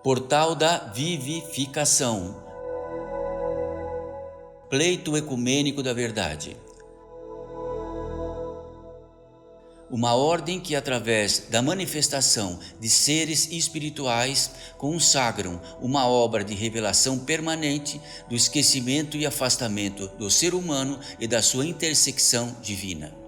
Portal da Vivificação. Pleito ecumênico da verdade. Uma ordem que, através da manifestação de seres espirituais, consagram uma obra de revelação permanente do esquecimento e afastamento do ser humano e da sua intersecção divina.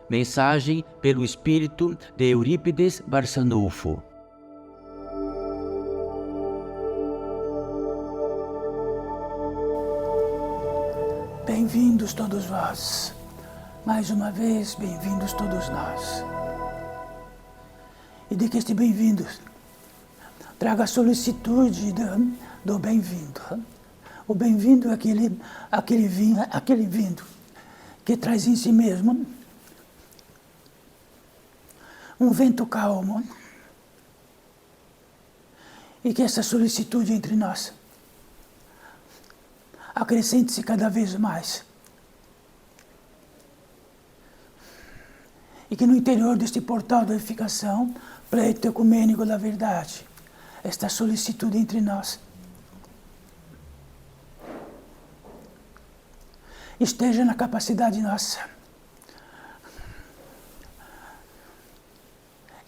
Mensagem pelo espírito de Eurípides Barçanufo. Bem-vindos todos vós, mais uma vez, bem-vindos todos nós. E de que este bem-vindos traga a solicitude do bem-vindo. O bem-vindo é aquele vindo que traz em si mesmo um vento calmo e que essa solicitude entre nós acrescente-se cada vez mais. E que no interior deste portal da edificação, pleito ecumênico da verdade, esta solicitude entre nós esteja na capacidade nossa,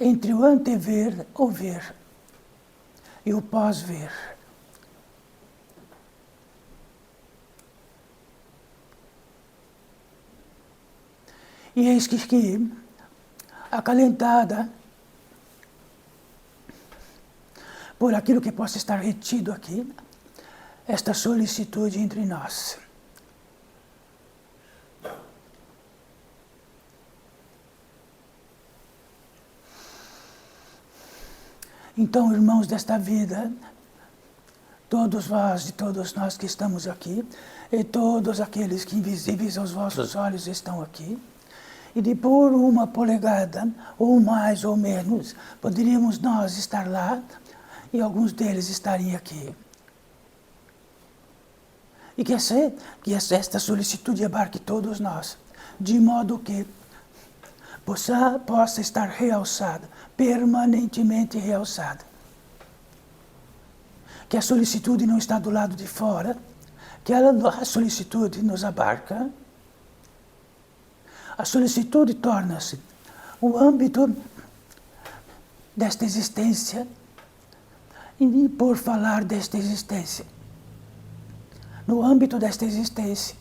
entre o antever, o ver, e o pós-ver. E eis que acalentada por aquilo que possa estar retido aqui, esta solicitude entre nós. Então, irmãos desta vida, todos vós e todos nós que estamos aqui, e todos aqueles que invisíveis aos vossos olhos estão aqui, e de por uma polegada, ou mais ou menos, poderíamos nós estar lá e alguns deles estarem aqui. E que esta solicitude abarque todos nós, de modo que possa estar realçada, permanentemente realçada. Que a solicitude não está do lado de fora, que a solicitude nos abarca. A solicitude torna-se o âmbito desta existência, e por falar desta existência, no âmbito desta existência,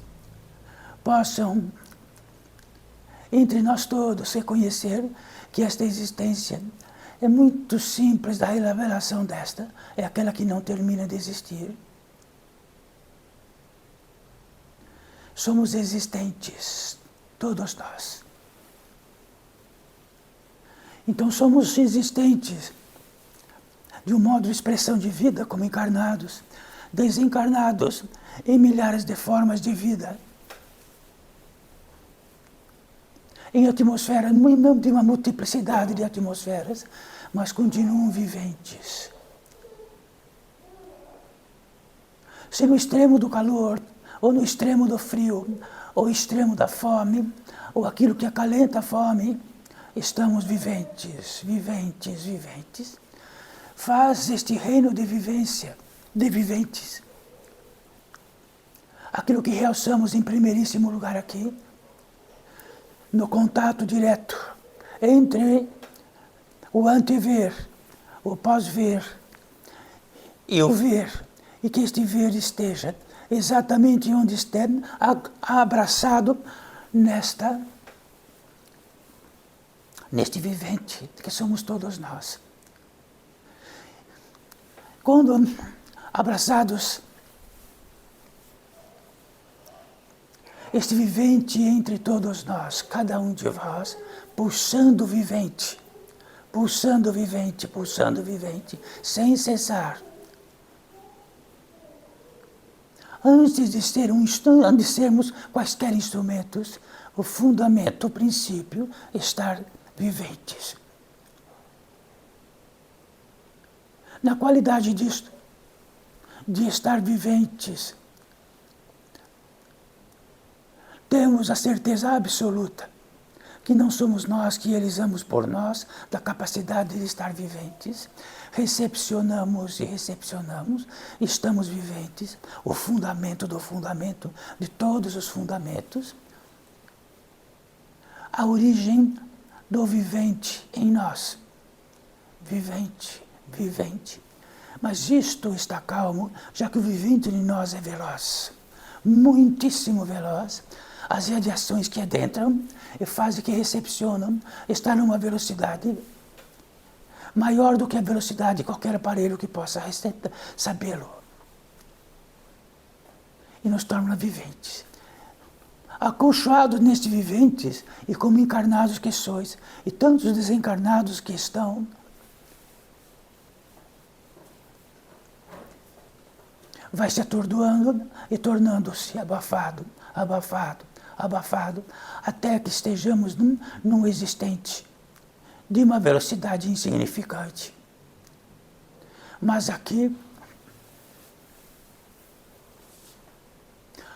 possam, entre nós todos, reconhecer que esta existência é muito simples, a revelação desta é aquela que não termina de existir. Somos existentes, todos nós. Então somos existentes de um modo de expressão de vida como encarnados, desencarnados em milhares de formas de vida, em atmosferas, não de uma multiplicidade de atmosferas, mas continuam viventes. Se no extremo do calor, ou no extremo do frio, ou extremo da fome, ou aquilo que acalenta a fome, estamos viventes, viventes, viventes. Faz este reino de vivência, de viventes, aquilo que realçamos em primeiríssimo lugar aqui, no contato direto entre o antever, o pós-ver e o ver, e que este ver esteja exatamente onde estiver, abraçado neste vivente, que somos todos nós. Quando abraçados, este vivente entre todos nós, cada um de vós, pulsando vivente, pulsando vivente, pulsando vivente, sem cessar. Antes de sermos quaisquer instrumentos, o fundamento, o princípio, estar viventes. Na qualidade disto, de estar viventes, temos a certeza absoluta que não somos nós que realizamos por nós da capacidade de estar viventes. Recepcionamos e recepcionamos, estamos viventes, o fundamento do fundamento de todos os fundamentos, a origem do vivente em nós. Vivente, vivente. Mas isto está calmo, já que o vivente em nós é veloz, muitíssimo veloz. As radiações que adentram e fazem que recepcionam estão numa velocidade maior do que a velocidade de qualquer aparelho que possa sabê-lo. E nos torna viventes. Acolchoados nestes viventes, e como encarnados que sois, e tantos desencarnados que estão, vai se atordoando e tornando-se abafado, abafado, abafado, até que estejamos num existente de uma velocidade insignificante. Mas aqui,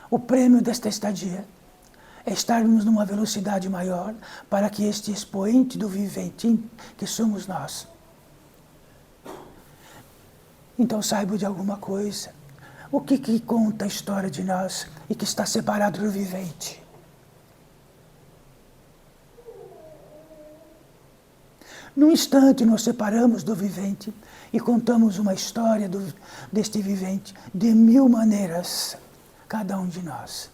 o prêmio desta estadia é estarmos numa velocidade maior para que este expoente do vivente, que somos nós, então saiba de alguma coisa. O que conta a história de nós e que está separado do vivente? Num instante nos separamos do vivente e contamos uma história deste vivente de 1000 maneiras, cada um de nós.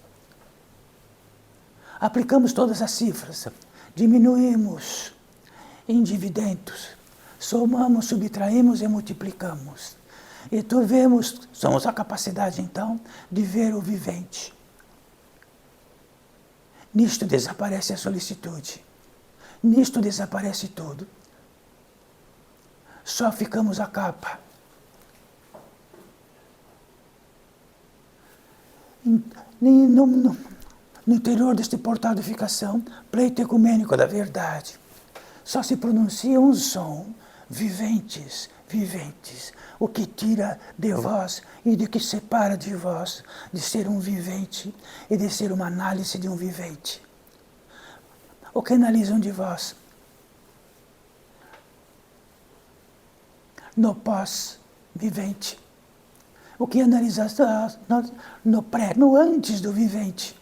Aplicamos todas as cifras, diminuímos em dividendos, somamos, subtraímos e multiplicamos. E tu vemos, somos a capacidade então de ver o vivente. Nisto desaparece a solicitude, nisto desaparece tudo. Só ficamos a capa. No interior deste portal de ficação, pleito ecumênico da verdade, só se pronuncia um som, viventes, viventes, o que tira de vós e de que separa de vós de ser um vivente e de ser uma análise de um vivente. O que analisam de vós? No pós-vivente. O que analisa no pré, no antes do vivente.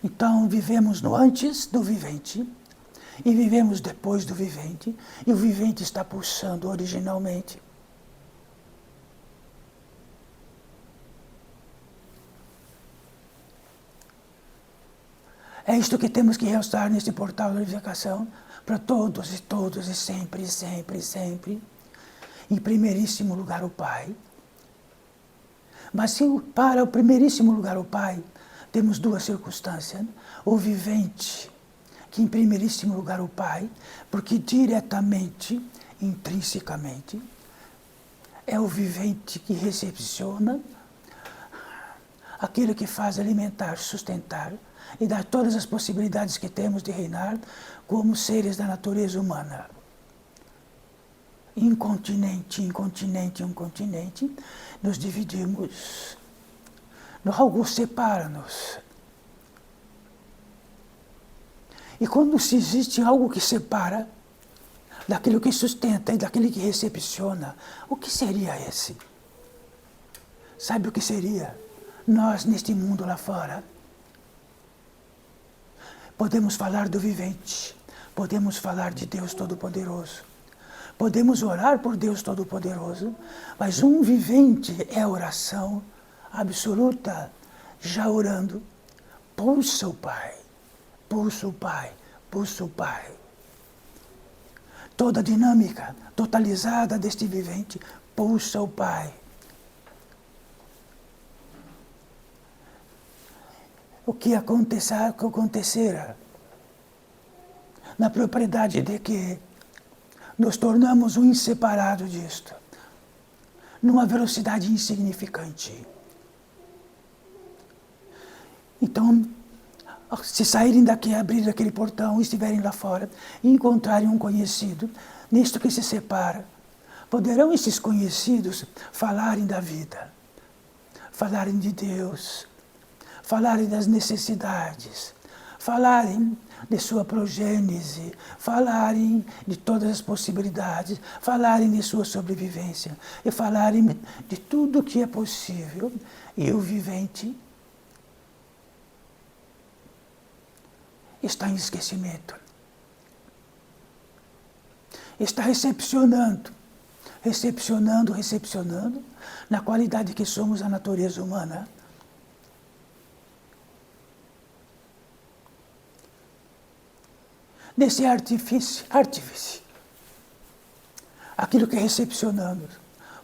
Então, vivemos no antes do vivente e vivemos depois do vivente, e o vivente está pulsando originalmente. É isto que temos que realçar neste portal de unificação para todos e todos e sempre, sempre, sempre. Em primeiríssimo lugar o Pai. Mas se para o primeiríssimo lugar o Pai, temos duas circunstâncias. O vivente, que em primeiríssimo lugar o Pai, porque diretamente, intrinsecamente, é o vivente que recepciona aquilo que faz alimentar, sustentar e dar todas as possibilidades que temos de reinar como seres da natureza humana. Incontinente, incontinente, incontinente, nos dividimos. Algo separa-nos. E quando se existe algo que separa daquilo que sustenta e daquele que recepciona, o que seria esse? Sabe o que seria? Nós, neste mundo lá fora, podemos falar do vivente, podemos falar de Deus Todo-Poderoso, podemos orar por Deus Todo-Poderoso, mas um vivente é oração absoluta, já orando, pulsa o Pai, pulsa o Pai, pulsa o Pai. Toda a dinâmica totalizada deste vivente pulsa o Pai. O que acontecerá na propriedade de que nos tornamos um inseparado disto, numa velocidade insignificante. Então, se saírem daqui, abrirem aquele portão, estiverem lá fora e encontrarem um conhecido, nisto que se separa, poderão esses conhecidos falarem da vida, falarem de Deus, falarem das necessidades, falarem de sua progênese, falarem de todas as possibilidades, falarem de sua sobrevivência e falarem de tudo o que é possível. E o vivente está em esquecimento. Está recepcionando, na qualidade que somos a natureza humana. Desse artífice, aquilo que é recepcionando,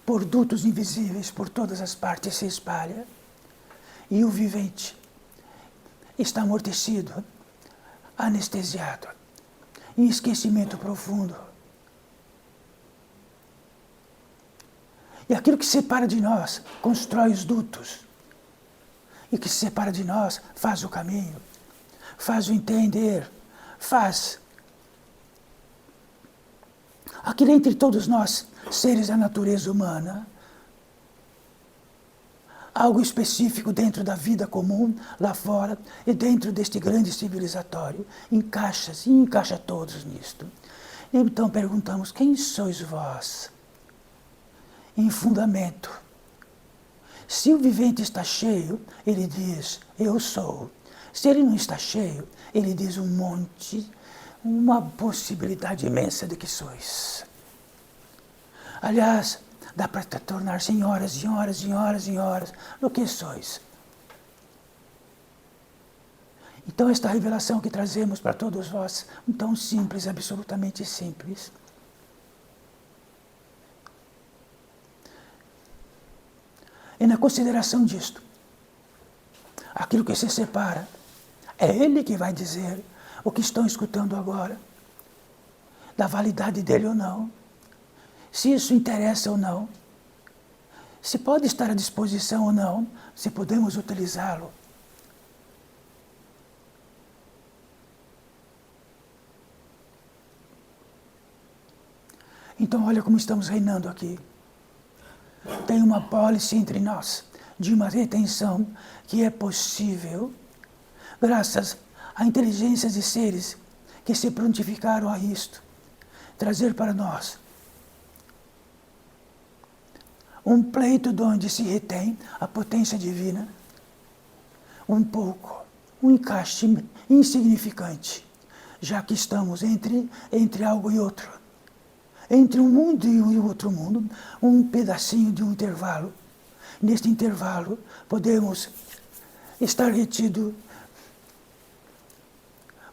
por dutos invisíveis, por todas as partes se espalha, e o vivente está amortecido, anestesiado, em esquecimento profundo. E aquilo que separa de nós constrói os dutos, e que se separa de nós faz o caminho, faz o entender, faz aquilo entre todos nós, seres da natureza humana, algo específico dentro da vida comum, lá fora, e dentro deste grande civilizatório, encaixa todos nisto. Então perguntamos, quem sois vós? Em fundamento. Se o vivente está cheio, ele diz, eu sou. Se ele não está cheio, ele diz um monte, uma possibilidade imensa de que sois. Aliás, dá para tornar-se em horas no que sois. Então esta revelação que trazemos para todos vós, tão simples, absolutamente simples. E na consideração disto, aquilo que se separa, é Ele que vai dizer o que estão escutando agora, da validade dele ou não, se isso interessa ou não, se pode estar à disposição ou não, se podemos utilizá-lo. Então olha como estamos reinando aqui. Tem uma pólice entre nós, de uma retenção que é possível, graças a inteligências de seres que se prontificaram a isto, trazer para nós um pleito de onde se retém a potência divina, um pouco, um encaixe insignificante, já que estamos entre algo e outro, entre um mundo e outro mundo, um pedacinho de um intervalo. Neste intervalo, podemos estar retidos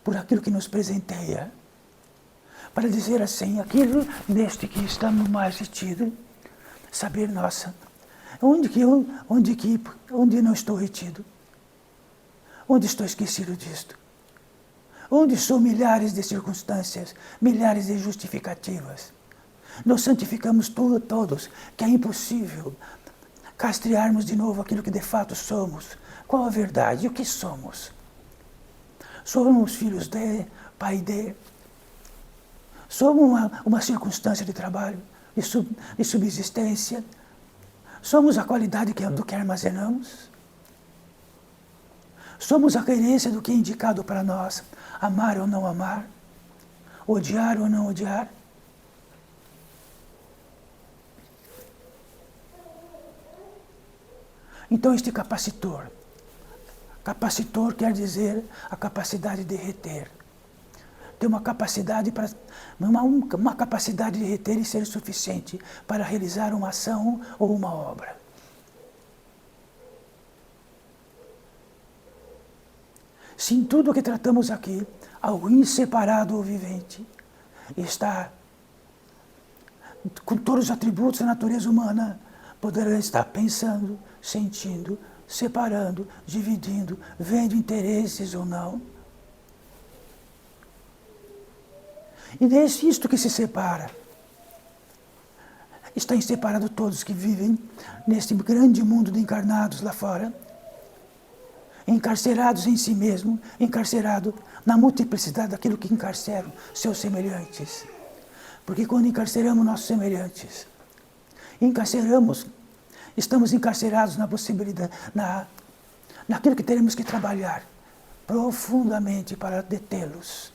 por aquilo que nos presenteia, para dizer assim, aquilo neste que estamos mais retidos, saber, nossa, onde não estou retido? Onde estou esquecido disto? Onde são milhares de circunstâncias, milhares de justificativas? Nós santificamos todos, que é impossível castrearmos de novo aquilo que de fato somos. Qual a verdade? O que somos? Somos filhos de, pai de. Somos uma circunstância de trabalho, de subsistência. Somos a qualidade do que armazenamos. Somos a querência do que é indicado para nós, amar ou não amar, odiar ou não odiar. Então este capacitor quer dizer a capacidade de reter. Tem uma capacidade capacidade de reter e ser suficiente para realizar uma ação ou uma obra. Se em tudo o que tratamos aqui, algo inseparado ou vivente está com todos os atributos da natureza humana, poderá estar pensando, sentindo, separando, dividindo, vendo interesses ou não. E nesse isto que se separa, está separado todos que vivem neste grande mundo de encarnados lá fora, encarcerados em si mesmo, encarcerado na multiplicidade daquilo que encarceram seus semelhantes. Porque quando encarceramos nossos semelhantes, estamos encarcerados na possibilidade, naquilo que teremos que trabalhar, profundamente para detê-los,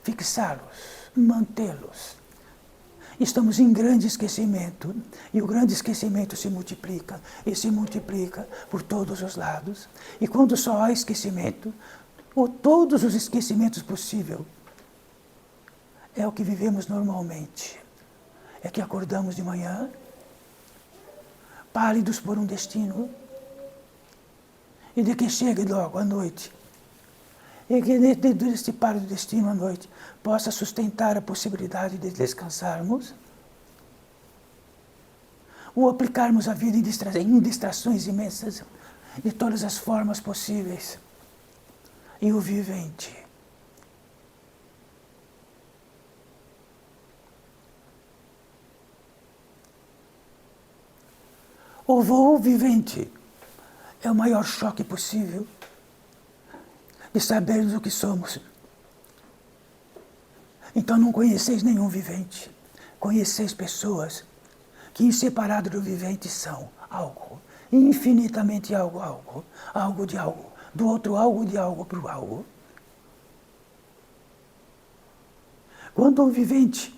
fixá-los, mantê-los. Estamos em grande esquecimento, e o grande esquecimento se multiplica, e se multiplica por todos os lados. E quando só há esquecimento, ou todos os esquecimentos possíveis, é o que vivemos normalmente. É que acordamos de manhã, pálidos por um destino, e de que chegue logo à noite, e que deste pálido destino à noite possa sustentar a possibilidade de descansarmos, ou aplicarmos a vida em distrações imensas, de todas as formas possíveis, e o vivente. O voo vivente é o maior choque possível de sabermos o que somos. Então não conheceis nenhum vivente, conheceis pessoas que, inseparado do vivente, são algo, infinitamente algo de algo, do outro algo de algo para o algo. Quando o vivente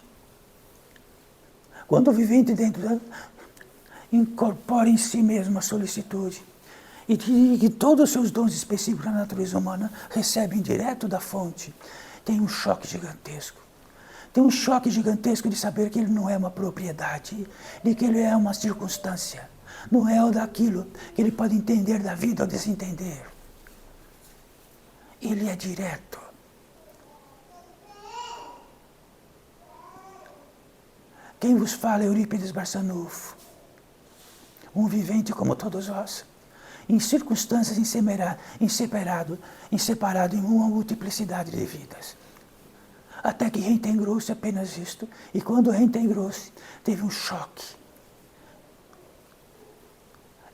dentro incorpora em si mesmo a solicitude, e que todos os seus dons específicos da natureza humana recebem direto da fonte, tem um choque gigantesco. Tem um choque gigantesco de saber que ele não é uma propriedade, de que ele é uma circunstância, não é daquilo que ele pode entender da vida ou desentender. Ele é direto. Quem vos fala é Eurípides Barçanufo, um vivente como todos nós, em circunstâncias inseparado em uma multiplicidade de vidas. Até que reintegrou-se apenas isto, e quando reintegrou-se, teve um choque.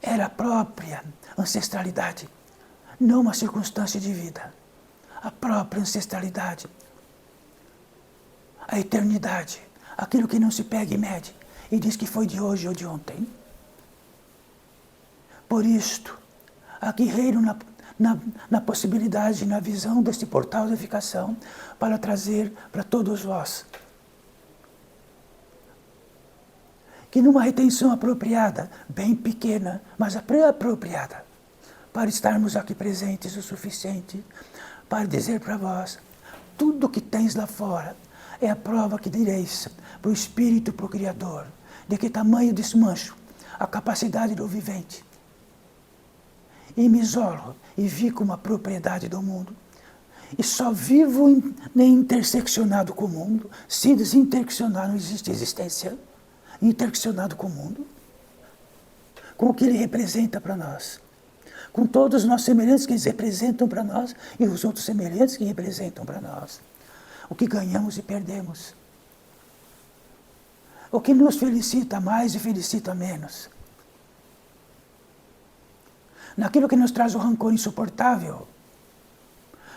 Era a própria ancestralidade, não uma circunstância de vida. A própria ancestralidade, a eternidade, aquilo que não se pega e mede, e diz que foi de hoje ou de ontem. Por isto, aqui reino na possibilidade, na visão deste portal de edificação, para trazer para todos vós que numa retenção apropriada, bem pequena, mas apropriada, para estarmos aqui presentes o suficiente para dizer para vós, tudo que tens lá fora é a prova que direis para o Espírito, para o Criador, de que tamanho desmancho a capacidade do vivente. E me isolo e vivo uma propriedade do mundo. E só vivo interseccionado com o mundo. Se desinterseccionar, não existe existência. Interseccionado com o mundo. Com o que ele representa para nós. Com todos os nossos semelhantes que eles representam para nós e os outros semelhantes que representam para nós. O que ganhamos e perdemos. O que nos felicita mais e felicita menos. Naquilo que nos traz o rancor insuportável,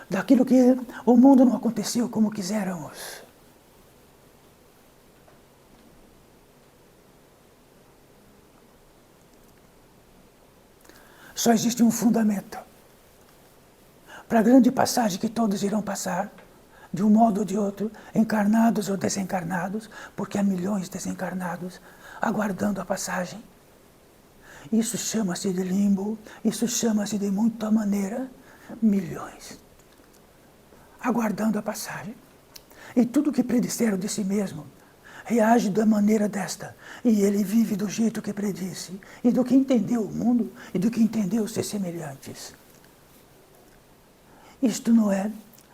daquilo que o mundo não aconteceu como quiséramos. Só existe um fundamento para a grande passagem que todos irão passar, de um modo ou de outro, encarnados ou desencarnados, porque há milhões desencarnados aguardando a passagem. Isso chama-se de limbo, isso chama-se de muita maneira, milhões, aguardando a passagem. E tudo que predisseram de si mesmo, reage da maneira desta, e ele vive do jeito que predisse, e do que entendeu o mundo, e do que entendeu os seus semelhantes. Isto não é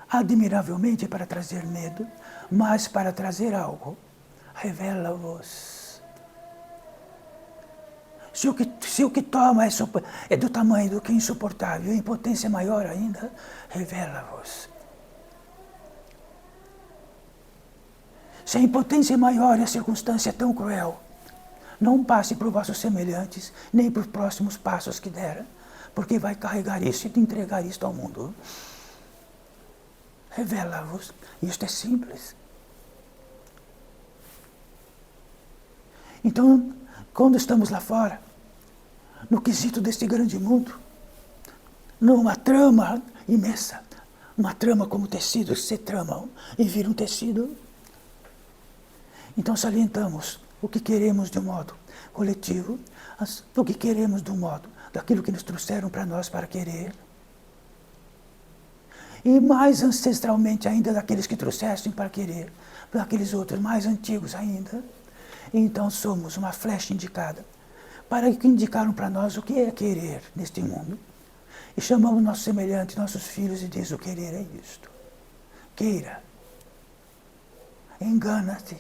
admiravelmente para trazer medo, mas para trazer algo. Revela-vos. Se o que toma é do tamanho do que é insuportável, em potência maior ainda, revela-vos. Se a impotência é maior e a circunstância é tão cruel, não passe para os vossos semelhantes, nem para os próximos passos que dera, porque vai carregar isso e entregar isto ao mundo. Revela-vos. Isto é simples. Então, quando estamos lá fora, no quesito deste grande mundo, numa trama imensa, uma trama como tecidos se tramam e viram tecido. Então salientamos o que queremos de um modo coletivo, o que queremos de um modo daquilo que nos trouxeram para nós para querer, e mais ancestralmente ainda daqueles que trouxessem para querer, para aqueles outros mais antigos ainda. E então somos uma flecha indicada para que indicaram para nós o que é querer neste mundo. E chamamos nossos semelhantes, nossos filhos, e diz: o querer é isto. Queira. Engana-te.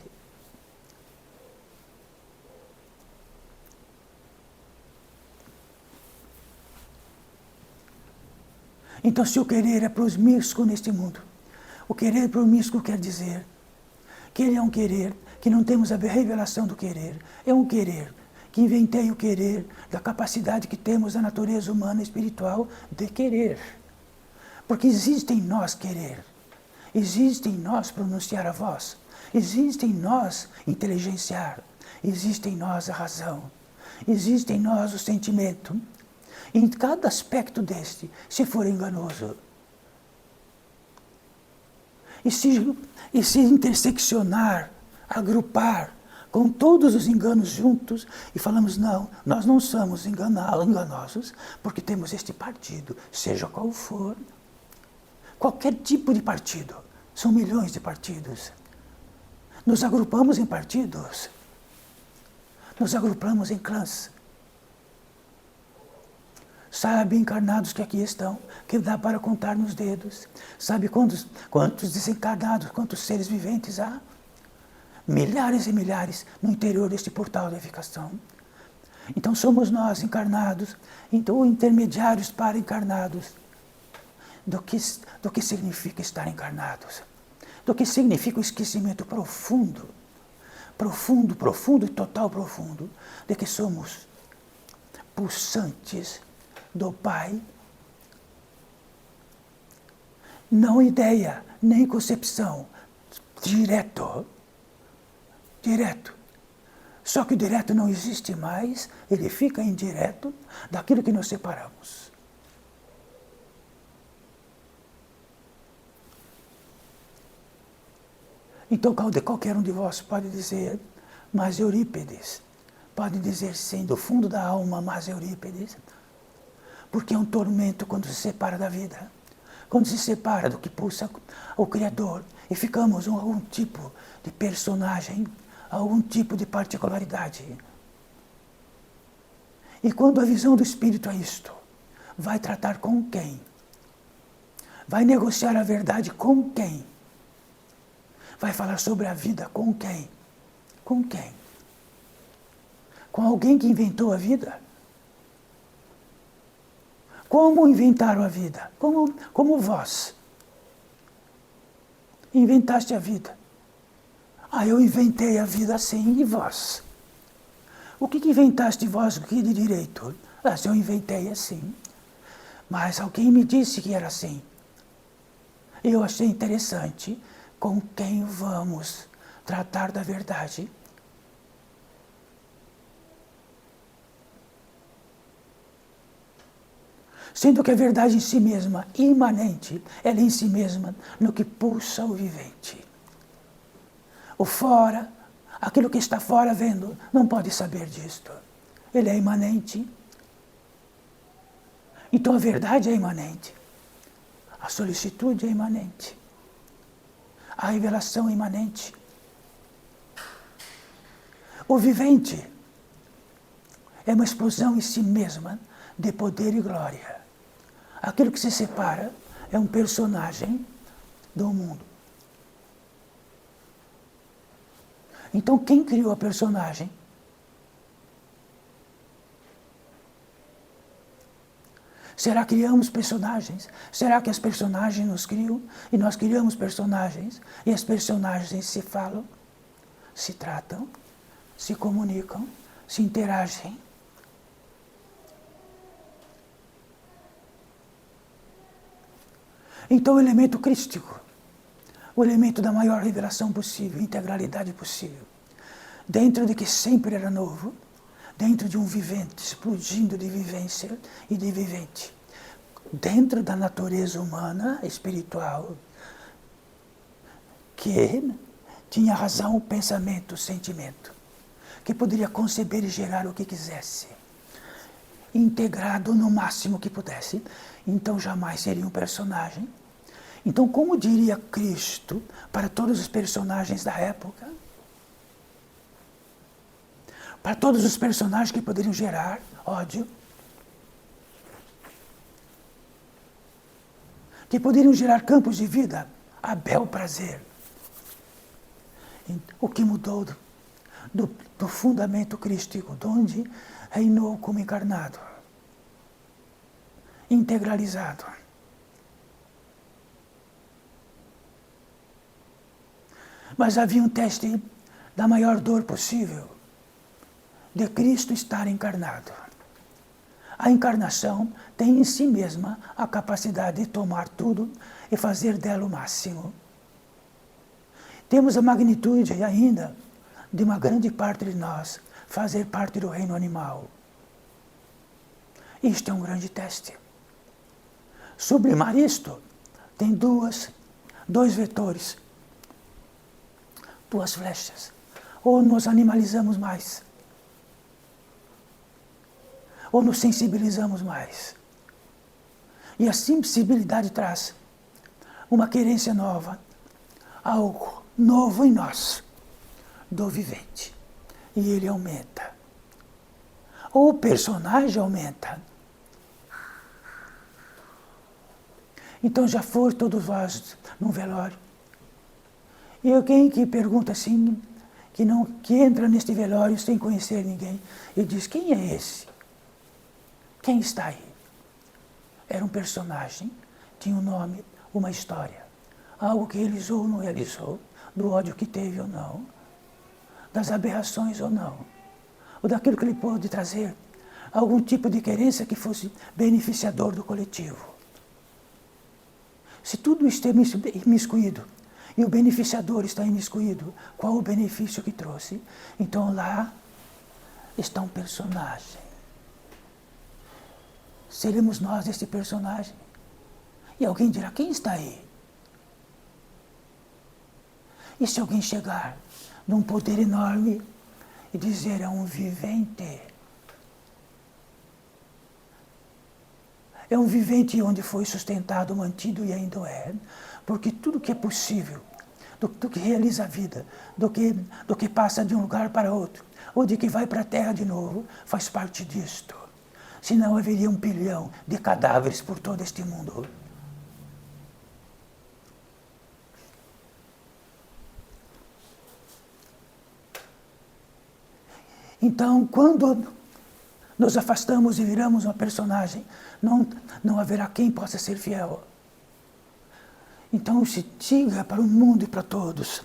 Então, se o querer é promíscuo neste mundo, o querer promíscuo quer dizer que ele é um querer, que não temos a revelação do querer, é um querer que inventei o querer da capacidade que temos da natureza humana e espiritual de querer. Porque existe em nós querer, existe em nós pronunciar a voz, existe em nós inteligenciar, existe em nós a razão, existe em nós o sentimento. Em cada aspecto deste, se for enganoso, e se interseccionar, agrupar com todos os enganos juntos, e falamos: não, nós não somos enganosos, porque temos este partido, seja qual for, qualquer tipo de partido, são milhões de partidos. Nos agrupamos em partidos, nos agrupamos em clãs. Sabe, encarnados que aqui estão, que dá para contar nos dedos. Sabe quantos desencarnados, quantos seres viventes há? Milhares e milhares no interior deste portal da edificação. Então somos nós encarnados, então intermediários para encarnados, do que significa estar encarnados, do que significa o esquecimento profundo, profundo, profundo e total profundo, de que somos pulsantes do Pai, não ideia, nem concepção, direto. Só que o direto não existe mais, ele fica indireto daquilo que nos separamos. Então qualquer um de vós pode dizer: mas Eurípides, pode dizer sim, do fundo da alma: mas Eurípides, porque é um tormento quando se separa da vida, quando se separa do que pulsa o Criador, e ficamos algum tipo de personagem, algum tipo de particularidade. E quando a visão do Espírito é isto, vai tratar com quem? Vai negociar a verdade com quem? Vai falar sobre a vida com quem? Com quem? Com alguém que inventou a vida? Como inventaram a vida? Como vós inventaste a vida? Eu inventei a vida assim, e vós? O que inventaste vós, o que de direito? Se eu inventei assim. Mas alguém me disse que era assim. Eu achei interessante com quem vamos tratar da verdade. Sendo que a verdade em si mesma, imanente, ela é em si mesma no que pulsa o vivente. O fora, aquilo que está fora vendo, não pode saber disto. Ele é imanente. Então a verdade é imanente. A solicitude é imanente. A revelação é imanente. O vivente é uma explosão em si mesma de poder e glória. Aquilo que se separa é um personagem do mundo. Então, quem criou a personagem? Será que criamos personagens? Será que as personagens nos criam? E nós criamos personagens? E as personagens se falam, se tratam, se comunicam, se interagem? Então o elemento crístico, o elemento da maior revelação possível, integralidade possível, dentro de que sempre era novo, dentro de um vivente, explodindo de vivência e de vivente, dentro da natureza humana, espiritual, que tinha razão, pensamento, sentimento, que poderia conceber e gerar o que quisesse, integrado no máximo que pudesse, então jamais seria um personagem. Então, como diria Cristo para todos os personagens da época? Para todos os personagens que poderiam gerar ódio, que poderiam gerar campos de vida a bel prazer. O que mudou do fundamento crístico, de onde reinou como encarnado, integralizado. Mas havia um teste da maior dor possível, de Cristo estar encarnado. A encarnação tem em si mesma a capacidade de tomar tudo e fazer dela o máximo. Temos a magnitude ainda de uma grande parte de nós fazer parte do reino animal. Isto é um grande teste. Sublimar isto tem dois vetores, duas flechas. Ou nos animalizamos mais, ou nos sensibilizamos mais. E a sensibilidade traz uma querência nova, algo novo em nós, do vivente. E ele aumenta. Ou o personagem aumenta. Então já foram todos vós num velório. E alguém que pergunta assim, que entra neste velório sem conhecer ninguém, e diz, quem é esse? Quem está aí? Era um personagem, tinha um nome, uma história. Algo que realizou ou não realizou, do ódio que teve ou não, das aberrações ou não, ou daquilo que ele pôde trazer, algum tipo de querência que fosse beneficiador do coletivo. Se tudo está imiscuído, e o beneficiador está imiscuído, qual o benefício que trouxe? Então lá está um personagem. Seremos nós este personagem? E alguém dirá, quem está aí? E se alguém chegar num poder enorme e dizer, é um vivente? É um vivente onde foi sustentado, mantido e ainda é, porque tudo que é possível, do que realiza a vida, do que passa de um lugar para outro, ou de que vai para a Terra de novo, faz parte disto. Senão haveria 1 bilhão de cadáveres por todo este mundo. Então, quando nos afastamos e viramos uma personagem, não haverá quem possa ser fiel. Então se diga para o mundo e para todos,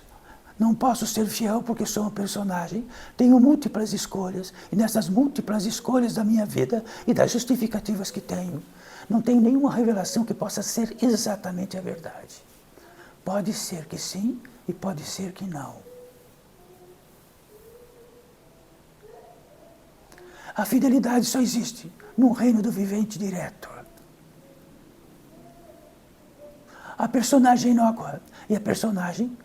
não posso ser fiel porque sou um personagem, tenho múltiplas escolhas, e nessas múltiplas escolhas da minha vida e das justificativas que tenho, não tenho nenhuma revelação que possa ser exatamente a verdade. Pode ser que sim e pode ser que não. A fidelidade só existe no reino do vivente direto. A personagem inócua e a personagem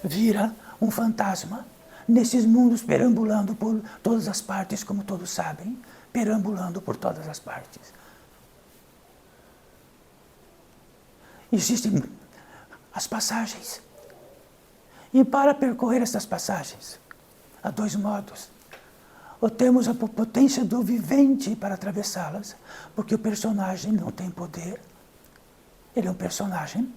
vira um fantasma nesses mundos perambulando por todas as partes, como todos sabem, perambulando por todas as partes. Existem as passagens. E para percorrer essas passagens, há 2 modos. Ou temos a potência do vivente para atravessá-las, porque o personagem não tem poder. Ele é um personagem.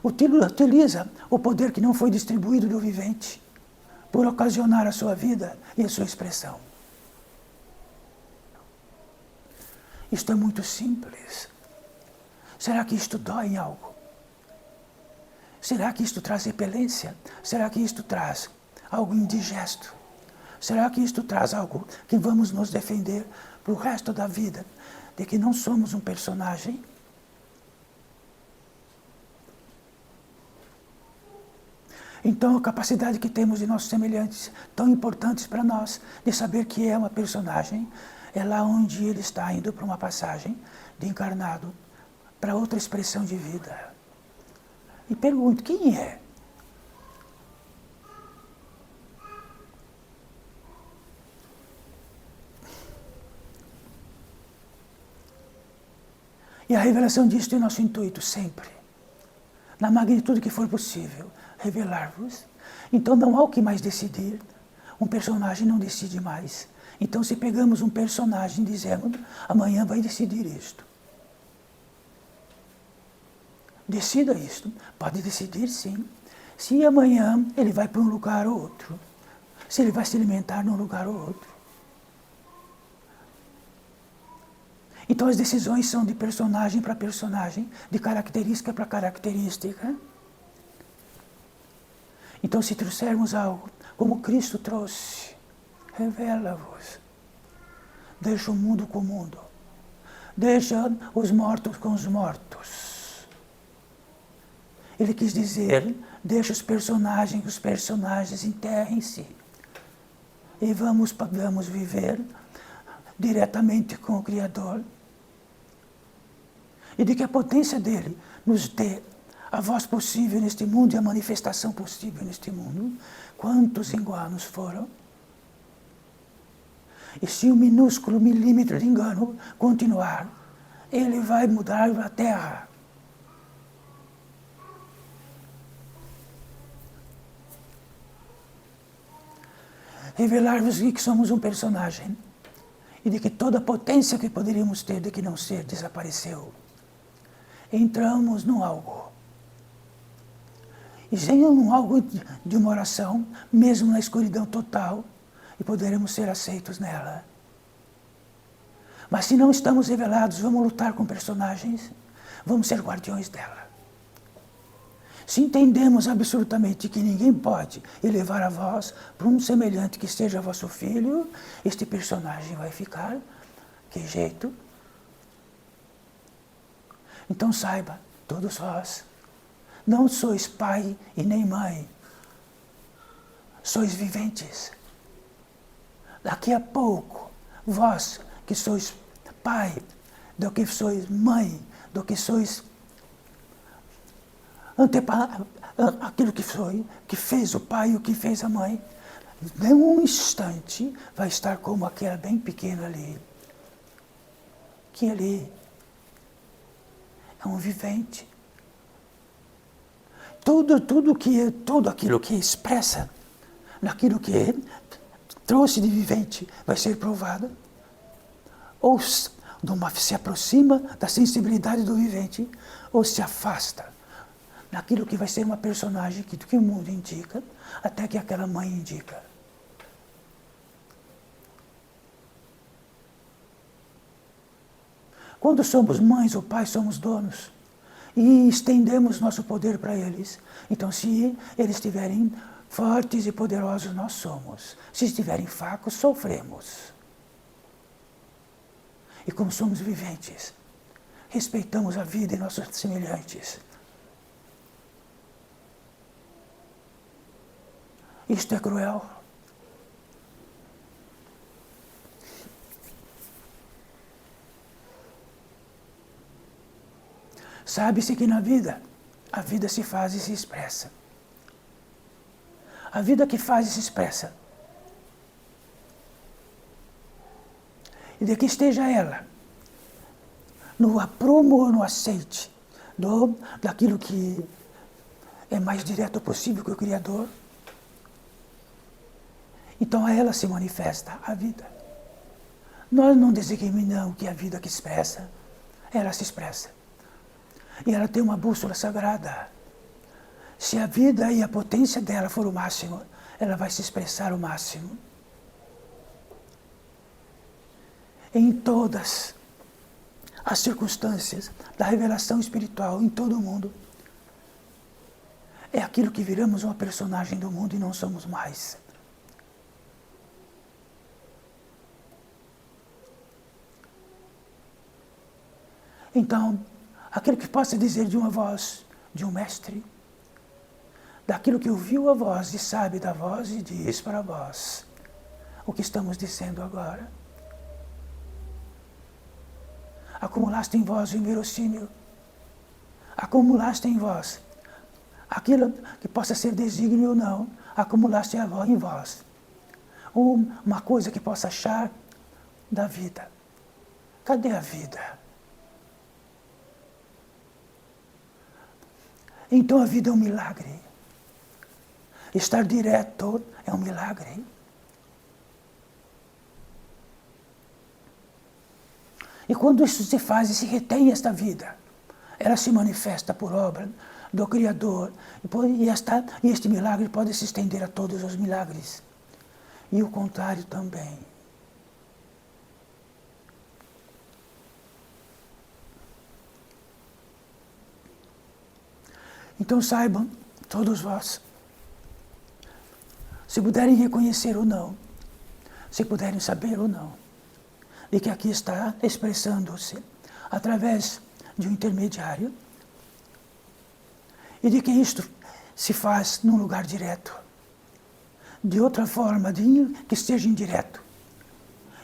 Utiliza o poder que não foi distribuído do vivente por ocasionar a sua vida e a sua expressão. Isto é muito simples. Será que isto dói em algo? Será que isto traz repelência? Será que isto traz algo indigesto? Será que isto traz algo que vamos nos defender para o resto da vida, de que não somos um personagem? Então a capacidade que temos de nossos semelhantes, tão importantes para nós, de saber que é uma personagem, é lá onde ele está indo para uma passagem de encarnado para outra expressão de vida. E pergunto, quem é? E a revelação disto é nosso intuito sempre, na magnitude que for possível, revelar-vos. Então não há o que mais decidir, um personagem não decide mais. Então se pegamos um personagem e dizemos, amanhã vai decidir isto. Decida isto, pode decidir sim. Se amanhã ele vai para um lugar ou outro, se ele vai se alimentar num lugar ou outro. Então as decisões são de personagem para personagem, de característica para característica. Então se trouxermos algo como Cristo trouxe, revela-vos. Deixa o mundo com o mundo. Deixa os mortos com os mortos. Ele quis dizer, deixa os personagens enterrem-se. E vamos viver diretamente com o Criador. E de que a potência dele nos dê a voz possível neste mundo e a manifestação possível neste mundo. Quantos enganos foram? E se um minúsculo milímetro de engano continuar, ele vai mudar a Terra. Revelar-vos que somos um personagem e de que toda a potência que poderíamos ter de que não ser desapareceu. Entramos num algo. E sem um algo de uma oração, mesmo na escuridão total, e poderemos ser aceitos nela. Mas se não estamos revelados, vamos lutar com personagens, vamos ser guardiões dela. Se entendemos absolutamente que ninguém pode elevar a voz para um semelhante que seja vosso filho, este personagem vai ficar, que jeito? Então saiba, todos vós, não sois pai e nem mãe, sois viventes. Daqui a pouco, vós que sois pai, do que sois mãe, do que sois aquilo que fez o pai e o que fez a mãe, em um instante vai estar como aquela bem pequena ali, que ali é um vivente. Tudo aquilo que expressa, naquilo que trouxe de vivente, vai ser provado. Ou se aproxima da sensibilidade do vivente, ou se afasta naquilo que vai ser uma personagem que o mundo indica, até que aquela mãe indica. Quando somos mães ou pais, somos donos. E estendemos nosso poder para eles. Então, se eles estiverem fortes e poderosos, nós somos. Se estiverem fracos, sofremos. E como somos viventes, respeitamos a vida e nossos semelhantes. Isto é cruel. Sabe-se que na vida, a vida se faz e se expressa. A vida que faz e se expressa. E de que esteja ela no aprumo ou no aceite daquilo que é mais direto possível que o Criador, então a ela se manifesta a vida. Nós não discriminamos que a vida que expressa, ela se expressa. E ela tem uma bússola sagrada. Se a vida e a potência dela for o máximo, ela vai se expressar o máximo. Em todas as circunstâncias da revelação espiritual, em todo o mundo, é aquilo que viramos uma personagem do mundo e não somos mais. Então, aquele que possa dizer de uma voz, de um mestre, daquilo que ouviu a voz e sabe da voz e diz para vós o que estamos dizendo agora. acumulaste em vós o inverossímil, acumulaste em vós aquilo que possa ser desígnio ou não, acumulaste em vós uma coisa que possa achar da vida. Cadê a vida? Então a vida é um milagre. Estar direto é um milagre. E quando isso se faz e se retém esta vida, ela se manifesta por obra do Criador. E este milagre pode se estender a todos os milagres. E o contrário também. Então saibam, todos vós, se puderem reconhecer ou não, se puderem saber ou não, de que aqui está expressando-se através de um intermediário, e de que isto se faz num lugar direto, de outra forma, que esteja indireto.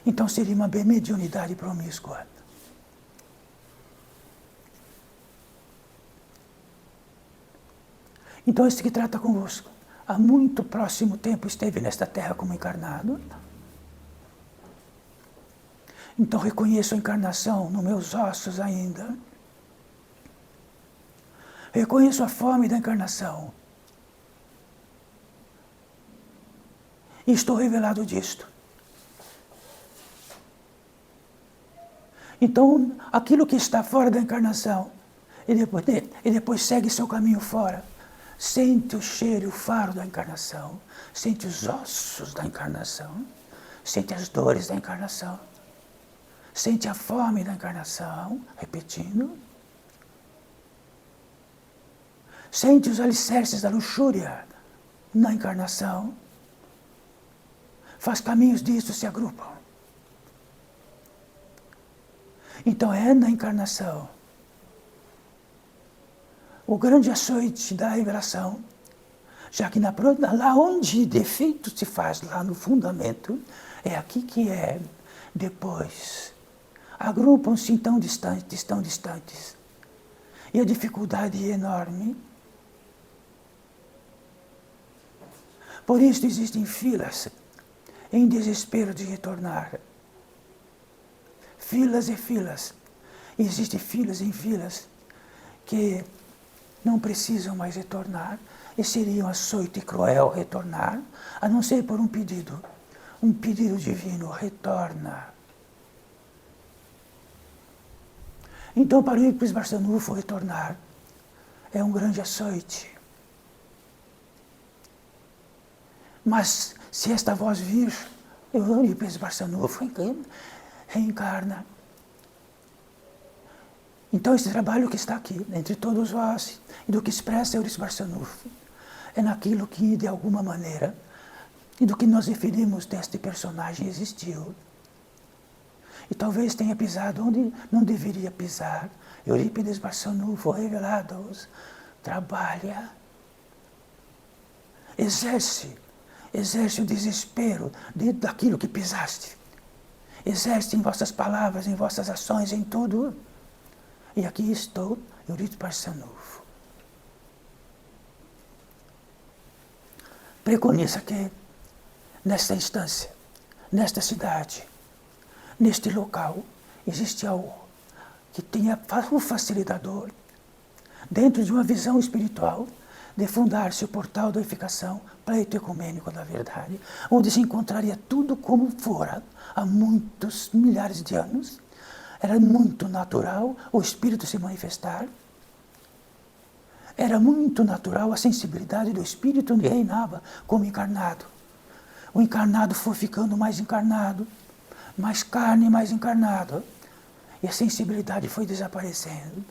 Então seria uma mediunidade promíscua. Então este que trata convosco, há muito próximo tempo esteve nesta terra como encarnado. Então reconheço a encarnação nos meus ossos ainda. Reconheço a fome da encarnação. E estou revelado disto. Então, aquilo que está fora da encarnação, e depois segue seu caminho fora, sente o cheiro e o faro da encarnação, sente os ossos da encarnação, sente as dores da encarnação, sente a fome da encarnação, repetindo, sente os alicerces da luxúria na encarnação, faz caminhos disso, se agrupam. Então é na encarnação o grande açoite da revelação, já que lá onde defeito se faz, lá no fundamento, é aqui que é depois. Agrupam-se tão distantes, e a dificuldade é enorme. Por isso existem filas em desespero de retornar. Filas e filas. Existem filas em filas que não precisam mais retornar, e seria um açoite cruel retornar, a não ser por um pedido divino, retorna. Então, para o Eurípides Barçanufo retornar é um grande açoite. Mas se esta voz vir, o Eurípides Barçanufo reencarna. Então, esse trabalho que está aqui, entre todos vós, e do que expressa Eurípides Barçanufo, é naquilo que, de alguma maneira, e do que nós referimos deste personagem existiu. E talvez tenha pisado onde não deveria pisar. Eurípides Barçanufo, revelados, trabalha, exerce o desespero daquilo que pisaste. Exerce em vossas palavras, em vossas ações, em tudo. E aqui estou, Eurípides Barçanufo. Preconiza que, nesta instância, nesta cidade, neste local, existe algo que tenha o facilitador, dentro de uma visão espiritual, de fundar-se o portal da edificação pleito ecumênico da verdade, onde se encontraria tudo como fora há muitos milhares de anos. Era muito natural o espírito se manifestar. Era muito natural a sensibilidade do espírito onde reinava como encarnado. O encarnado foi ficando mais encarnado, mais carne, mais encarnado. E a sensibilidade foi desaparecendo.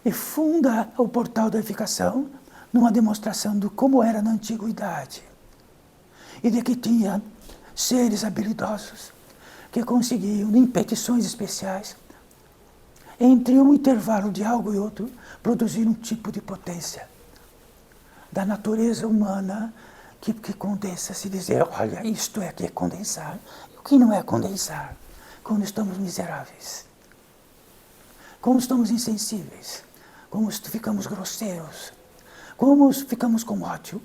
E funda o portal da edificação numa demonstração de como era na antiguidade. E de que tinha seres habilidosos que conseguiam, em petições especiais, entre um intervalo de algo e outro, produzir um tipo de potência da natureza humana que condensa-se, dizer, olha, isto é que é condensar, e o que não é condensar. Quando estamos miseráveis, como estamos insensíveis, como ficamos grosseiros, como ficamos com ódio,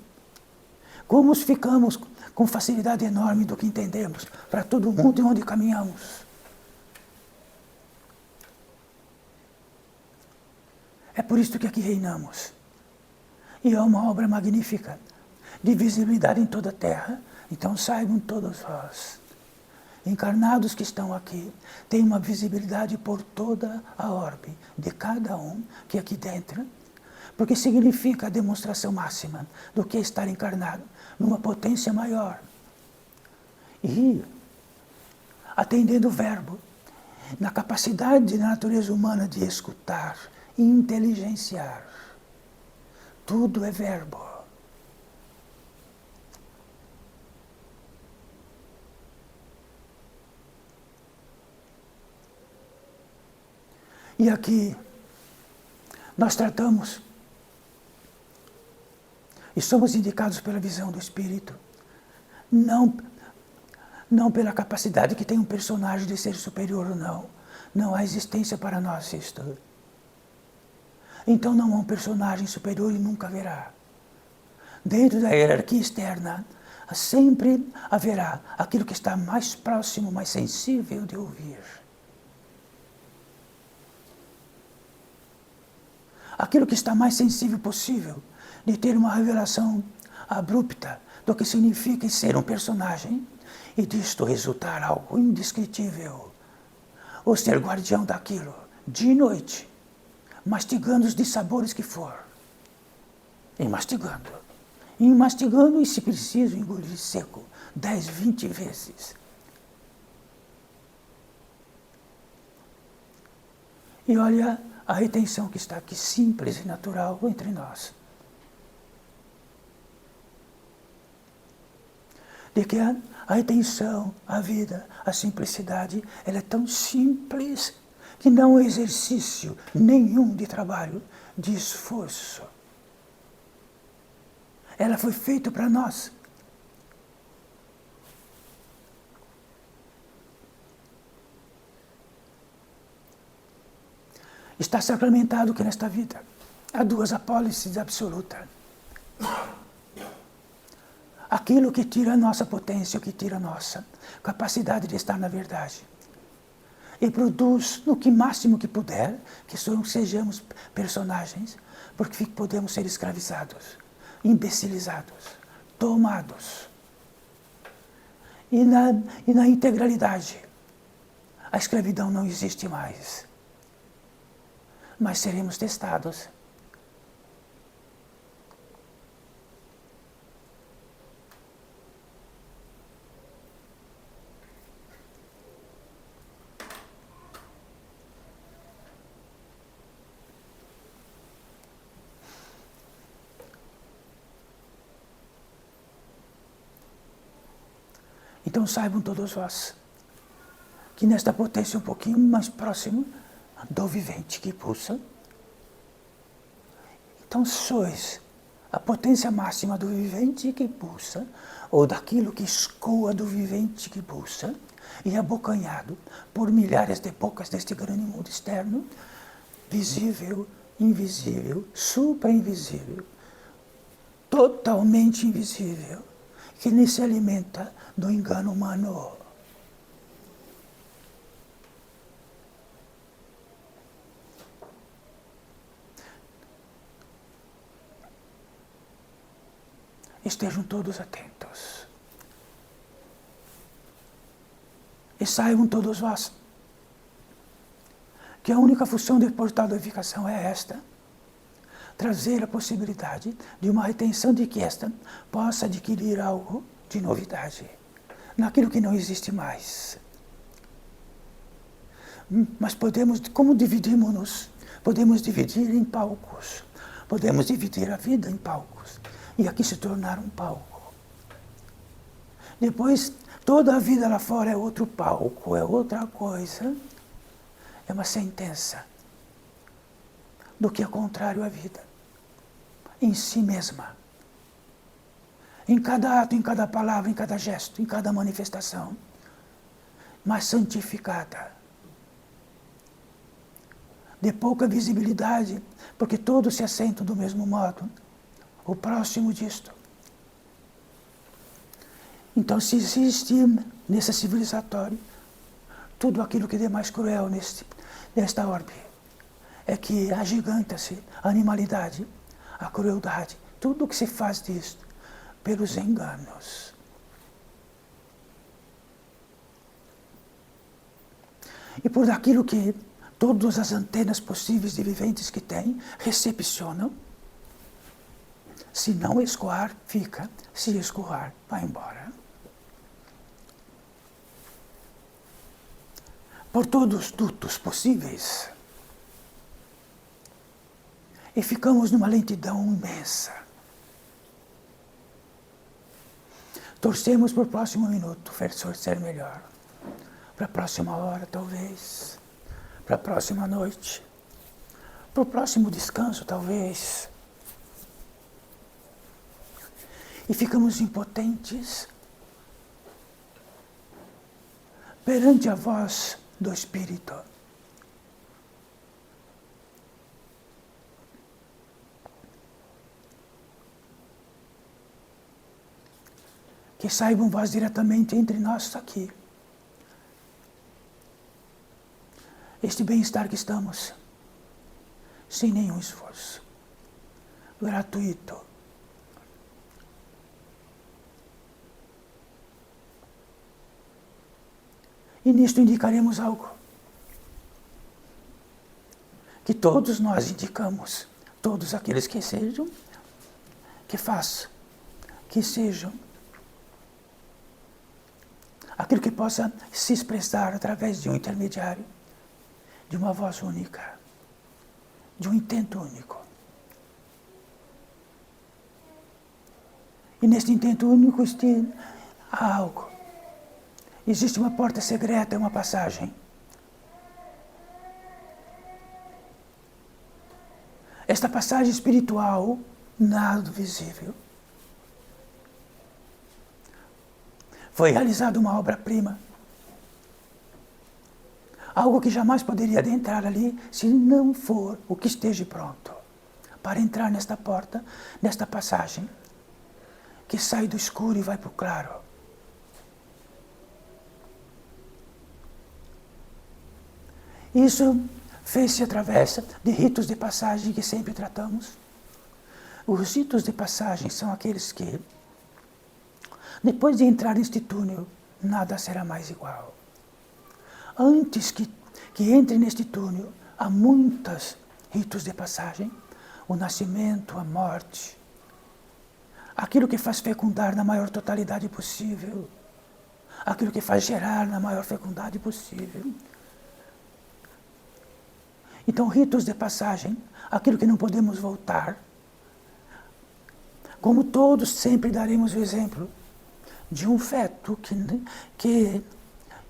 como ficamos com facilidade enorme do que entendemos para todo mundo e onde caminhamos. É por isso que aqui reinamos. E é uma obra magnífica, de visibilidade em toda a terra. Então saibam todos vós, encarnados que estão aqui, tem uma visibilidade por toda a orbe de cada um que é aqui dentro, porque significa a demonstração máxima do que é estar encarnado numa potência maior. E, atendendo o verbo, na capacidade da natureza humana de escutar e inteligenciar. Tudo é verbo. E aqui nós tratamos e somos indicados pela visão do Espírito, não pela capacidade que tem um personagem de ser superior ou não. Não há existência para nós isto. Então não há um personagem superior e nunca haverá. Dentro da hierarquia externa, sempre haverá aquilo que está mais próximo, mais sensível de ouvir. Aquilo que está mais sensível possível de ter uma revelação abrupta do que significa ser um personagem e disto resultar algo indescritível. Ou ser guardião daquilo, dia e noite, mastigando os dissabores que for. E mastigando, e se preciso engolir seco 10, 20 vezes. E olha a retenção que está aqui, simples e natural entre nós. De que a retenção, a vida, a simplicidade, ela é tão simples que não é exercício nenhum de trabalho, de esforço. Ela foi feita para nós. Está sacramentado que nesta vida há duas apólices absolutas. Aquilo que tira a nossa potência, o que tira a nossa capacidade de estar na verdade. E produz, no que máximo que puder, que sejamos personagens, porque podemos ser escravizados, imbecilizados, tomados. E na integralidade, a escravidão não existe mais. Mas seremos testados. Então saibam todos vós que nesta potência um pouquinho mais próximo do vivente que pulsa, então sois a potência máxima do vivente que pulsa, ou daquilo que escoa do vivente que pulsa, e abocanhado por milhares de bocas deste grande mundo externo, visível, invisível, supra-invisível, totalmente invisível, que nem se alimenta do engano humano. Estejam todos atentos. E saibam todos vós que a única função do portal da edificação é esta: trazer a possibilidade de uma retenção de que esta possa adquirir algo de novidade, naquilo que não existe mais. Mas podemos, como dividimos-nos, podemos dividir em palcos, podemos dividir a vida em palcos, e aqui se tornar um palco. Depois, toda a vida lá fora é outro palco, é outra coisa, é uma sentença do que é contrário à vida, em si mesma. Em cada ato, em cada palavra, em cada gesto, em cada manifestação. mas santificada, de pouca visibilidade, porque todos se assentam do mesmo modo, o próximo disto. Então, se existe nesse civilizatório tudo aquilo que é mais cruel nesta orbe, é que agiganta-se a animalidade, a crueldade, tudo o que se faz disso pelos enganos. E por aquilo que todas as antenas possíveis de viventes que tem recepcionam. Se não escoar, fica. Se escoar, vai embora. Por todos os dutos possíveis. E ficamos numa lentidão imensa. Torcemos para o próximo minuto, ser melhor. Para a próxima hora, talvez. Para a próxima noite. Para o próximo descanso, talvez. E ficamos impotentes perante a voz do Espírito. Que saibam voz diretamente entre nós aqui. Este bem-estar que estamos, sem nenhum esforço, gratuito. E nisto indicaremos algo que todos nós indicamos, todos aqueles que sejam, que façam, que sejam, aquilo que possa se expressar através de um intermediário, de uma voz única, de um intento único. E neste intento único há algo. Existe uma porta secreta, uma passagem. Esta passagem espiritual, nada visível. Foi realizada uma obra-prima. Algo que jamais poderia adentrar ali se não for o que esteja pronto para entrar nesta porta, nesta passagem, que sai do escuro e vai para o claro. Isso fez-se através de ritos de passagem que sempre tratamos. Os ritos de passagem são aqueles que, depois de entrar neste túnel, nada será mais igual. Antes que entre neste túnel, há muitos ritos de passagem. O nascimento, a morte, aquilo que faz fecundar na maior totalidade possível, aquilo que faz gerar na maior fecundidade possível. Então, ritos de passagem, aquilo que não podemos voltar. Como todos sempre daremos o exemplo de um feto,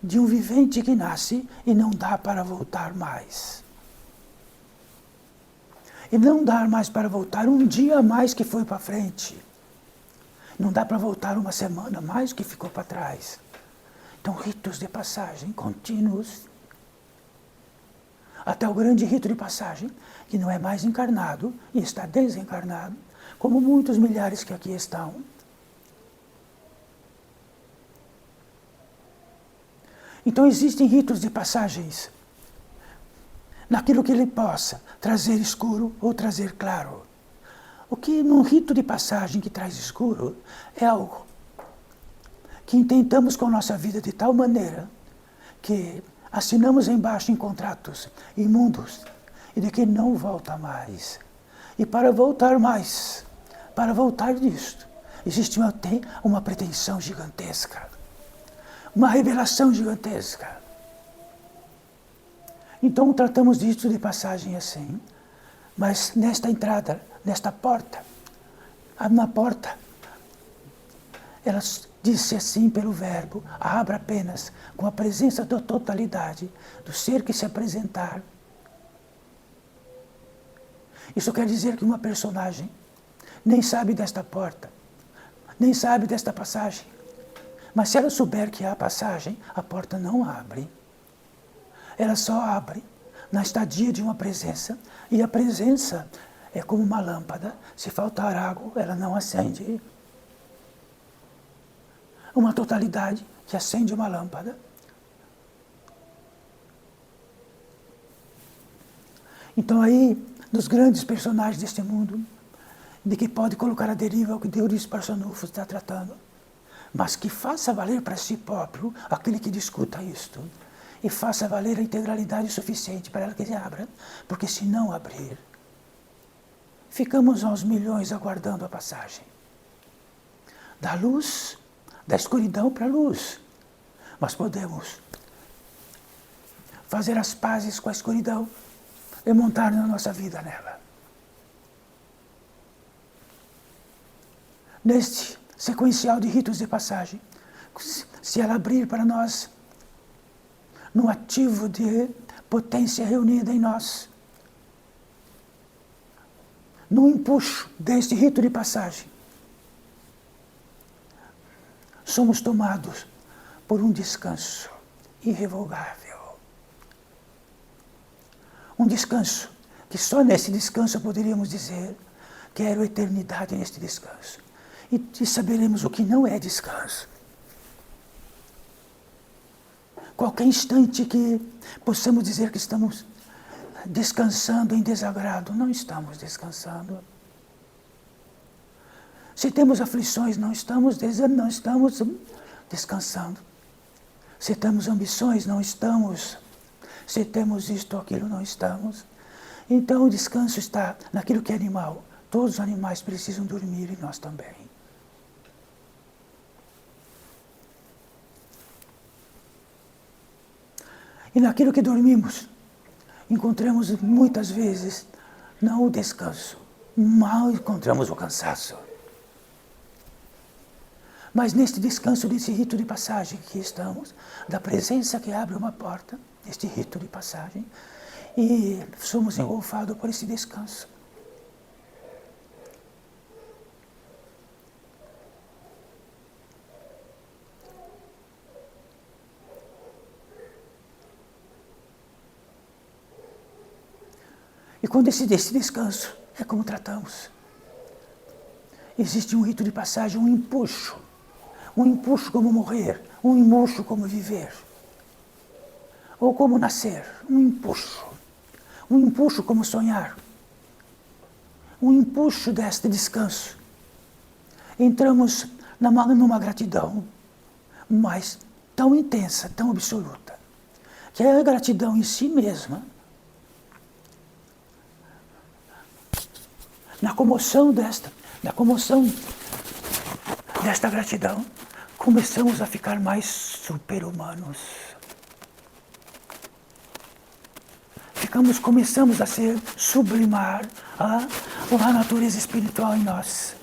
de um vivente que nasce e não dá para voltar mais. E não dá mais para voltar um dia a mais que foi para frente. Não dá para voltar uma semana a mais que ficou para trás. Então, ritos de passagem contínuos. Até o grande rito de passagem, que não é mais encarnado e está desencarnado, como muitos milhares que aqui estão. Então existem ritos de passagens naquilo que ele possa trazer escuro ou trazer claro. O que num rito de passagem que traz escuro é algo que intentamos com a nossa vida de tal maneira que assinamos embaixo em contratos imundos e de que não volta mais. E para voltar mais, para voltar disto, existe uma pretensão gigantesca, uma revelação gigantesca. Então tratamos disto de passagem assim, mas nesta entrada, nesta porta, na porta, ela disse assim pelo verbo, abra apenas com a presença da totalidade do ser que se apresentar. Isso quer dizer que uma personagem nem sabe desta porta, nem sabe desta passagem, Mas se ela souber que há passagem, a porta não abre. Ela só abre na estadia de uma presença, e a presença é como uma lâmpada. Se faltar água, ela não acende. Uma totalidade que acende uma lâmpada. Então aí, dos grandes personagens deste mundo, de que pode colocar a deriva o que Deus Parsanufo está tratando, mas que faça valer para si próprio aquele que discuta isto, e faça valer a integralidade suficiente para ela que se abra, porque se não abrir, ficamos aos milhões aguardando a passagem. Da luz, da escuridão para a luz. Mas podemos fazer as pazes com a escuridão e montar na nossa vida nela. Neste sequencial de ritos de passagem, se ela abrir para nós, no ativo de potência reunida em nós, no empuxo deste rito de passagem, somos tomados por um descanso irrevogável. Um descanso que só nesse descanso poderíamos dizer: quero eternidade neste descanso. E saberemos o que não é descanso. Qualquer instante que possamos dizer que estamos descansando em desagrado, não estamos descansando. Se temos aflições, não estamos descansando. Se temos ambições, não estamos. Se temos isto ou aquilo, não estamos. Então o descanso está naquilo que é animal. Todos os animais precisam dormir e nós também. E naquilo que dormimos, encontramos muitas vezes não o descanso, mal encontramos o cansaço. Mas neste descanso, desse rito de passagem que estamos, da presença que abre uma porta, este rito de passagem, e somos engolfados por esse descanso. E quando esse descanso é como tratamos. Existe um rito de passagem, um empuxo como morrer, um empuxo como viver, ou como nascer, um empuxo como sonhar, um empuxo deste descanso. Entramos numa gratidão, mas tão intensa, tão absoluta, que é a gratidão em si mesma. Na comoção desta gratidão, começamos a ficar mais super-humanos. Começamos a sublimar a natureza espiritual em nós.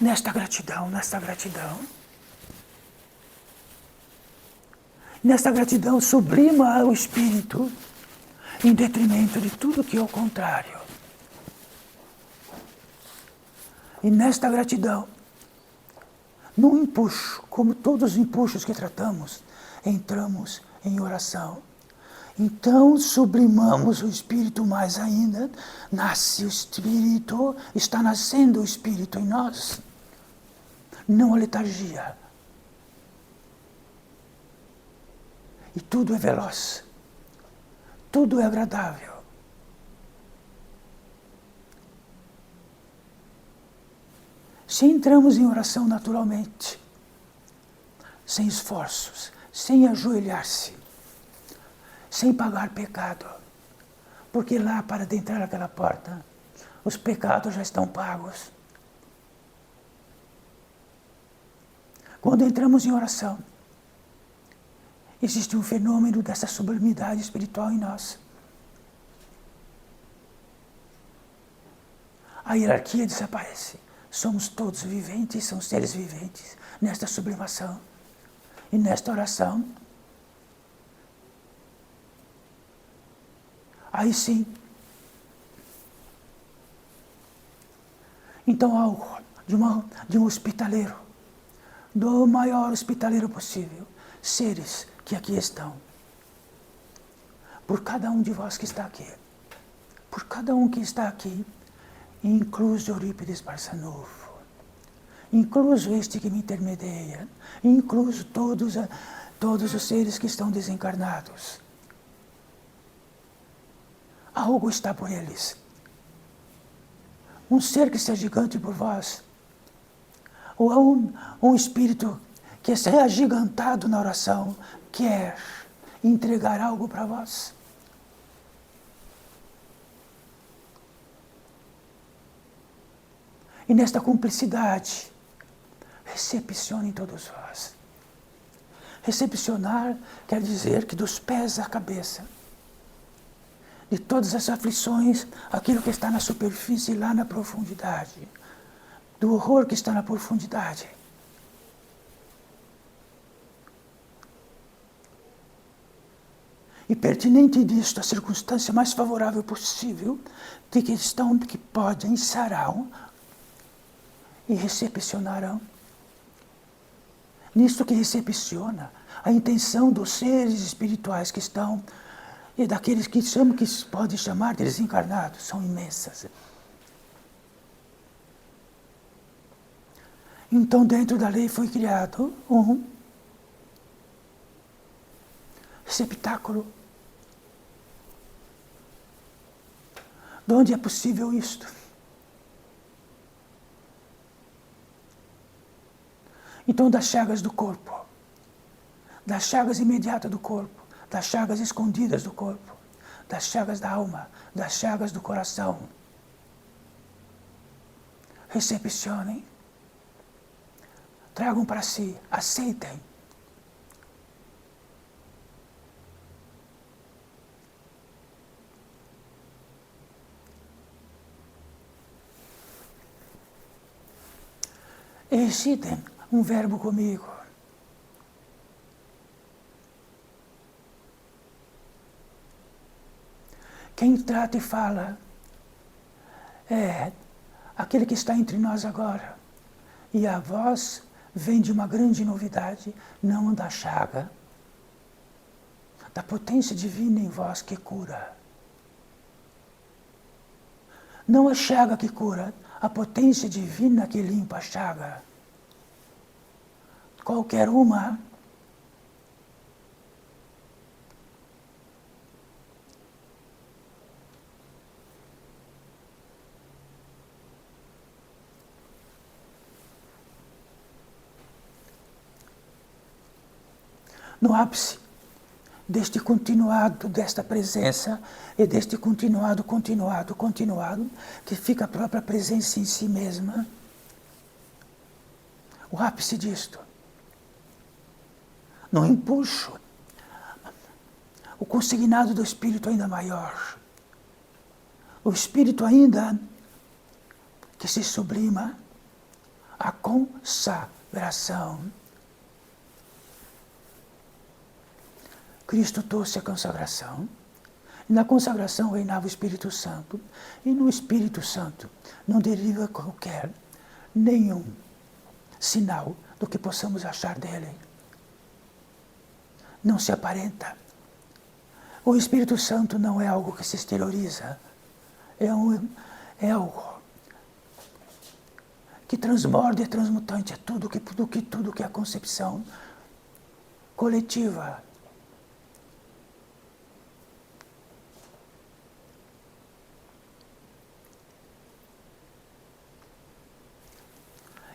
Nesta gratidão. Nesta gratidão sublima o espírito em detrimento de tudo que é o contrário. E nesta gratidão, num empuxo, como todos os empuxos que tratamos, entramos em oração. Então sublimamos o espírito mais ainda, nasce o espírito, está nascendo o espírito em nós. Não a letargia. E tudo é veloz, tudo é agradável. Se entramos em oração naturalmente, sem esforços, sem ajoelhar-se, sem pagar pecado, porque lá para adentrar aquela porta, os pecados já estão pagos. Quando entramos em oração, existe um fenômeno dessa sublimidade espiritual em nós. A hierarquia desaparece. Somos todos viventes, são seres viventes nesta sublimação e nesta oração. Aí sim. Então algo de um hospitaleiro, do maior hospitaleiro possível, seres que aqui estão, por cada um de vós que está aqui, por cada um que está aqui, incluso Eurípides Barçanufo, incluso este que me intermedia, incluso todos os seres que estão desencarnados. Algo está por eles. Um ser que seja gigante por vós, ou um espírito que é agigantado na oração, quer entregar algo para vós. E nesta cumplicidade, recepcionem todos vós. Recepcionar quer dizer que dos pés à cabeça, de todas as aflições, aquilo que está na superfície e lá na profundidade, do horror que está na profundidade. E pertinente disto, a circunstância mais favorável possível, de que podem, sarão e recepcionarão. Nisto que recepciona, a intenção dos seres espirituais que estão, e daqueles que se pode chamar de desencarnados, são imensas. Então, dentro da lei foi criado um receptáculo, de onde é possível isto. Então, das chagas do corpo, das chagas imediatas do corpo, das chagas escondidas do corpo, das chagas da alma, das chagas do coração, recepcionem, tragam para si, aceitem. Exercitem um verbo comigo. Quem trata e fala é aquele que está entre nós agora. E a voz vem de uma grande novidade, não da chaga, da potência divina em vós que cura. Não a chaga que cura, a potência divina que limpa a chaga. Qualquer uma. No ápice deste continuado, desta presença, e deste continuado, que fica a própria presença em si mesma, o ápice disto, no empuxo, o consignado do Espírito ainda maior, o Espírito ainda que se sublima, a consagração. Cristo trouxe a consagração, e na consagração reinava o Espírito Santo, e no Espírito Santo não deriva nenhum sinal do que possamos achar dele. Não se aparenta. O Espírito Santo não é algo que se exterioriza, é algo que transborda e é transmutante, é tudo que é a concepção coletiva.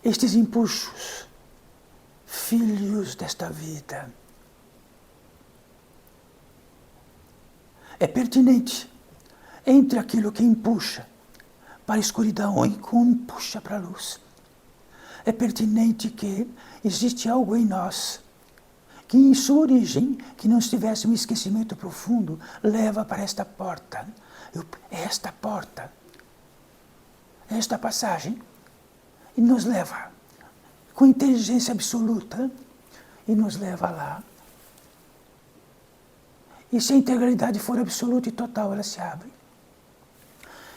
Estes empuxos, filhos desta vida, é pertinente entre aquilo que empuxa para a escuridão e que empuxa para a luz. É pertinente que existe algo em nós que, em sua origem, que não estivesse um esquecimento profundo, leva para esta porta. Esta porta, esta passagem, e nos leva com inteligência absoluta, e nos leva lá. E se a integralidade for absoluta e total, ela se abre.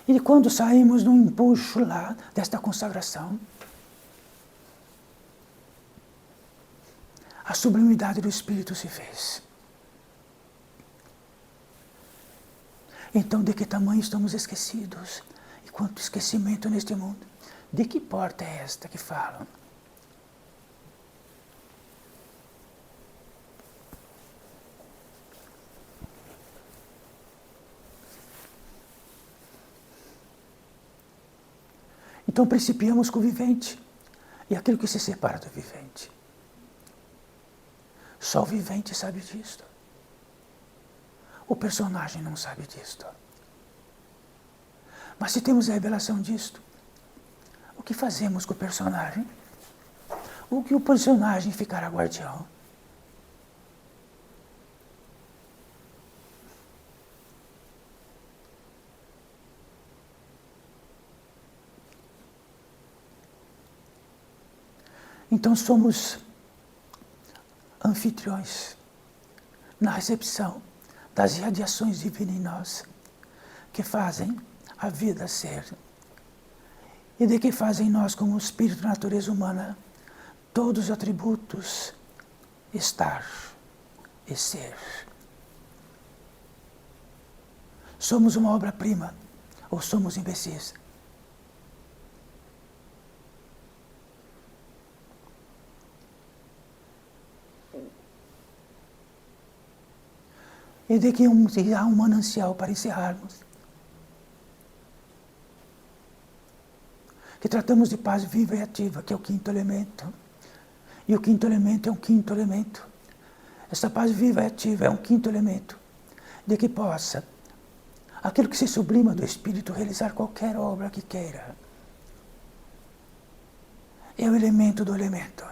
E quando saímos do empuxo lá, desta consagração, a sublimidade do Espírito se fez. Então, de que tamanho estamos esquecidos? E quanto esquecimento neste mundo? De que porta é esta que falam? Então principiamos com o vivente e aquilo que se separa do vivente. Só o vivente sabe disto. O personagem não sabe disto. Mas se temos a revelação disto, o que fazemos com o personagem? O que o personagem ficará guardião? Então somos anfitriões na recepção das radiações divinas em nós, que fazem a vida ser, e de que fazem em nós, como espírito, natureza humana, todos os atributos estar e ser. Somos uma obra-prima ou somos imbecis? E de que há um manancial para encerrarmos. Que tratamos de paz viva e ativa, que é o quinto elemento. E o quinto elemento é um quinto elemento. Essa paz viva e ativa é um quinto elemento. De que possa, aquilo que se sublima do Espírito, realizar qualquer obra que queira. É o elemento do elemento.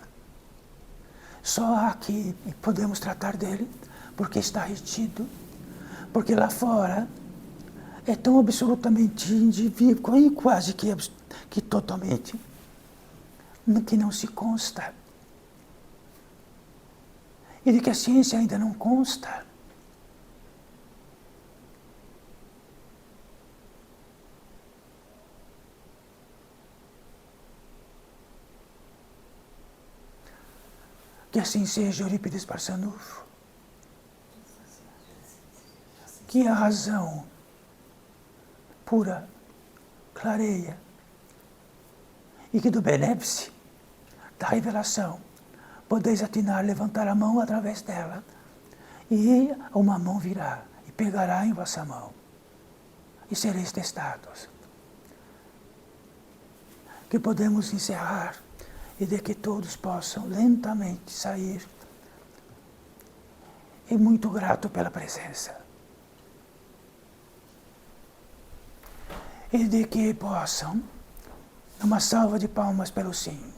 Só aqui podemos tratar dele, porque está retido, porque lá fora é tão absolutamente indivíduo, e quase que totalmente, que não se consta. E de que a ciência ainda não consta. Que assim seja, Eurípides Barçanufo. Que a razão pura clareia e que do benéfice da revelação podeis atinar, levantar a mão através dela e uma mão virá e pegará em vossa mão e sereis testados. Que podemos encerrar e de que todos possam lentamente sair e muito grato pela presença. E de que possam, uma salva de palmas pelo sim.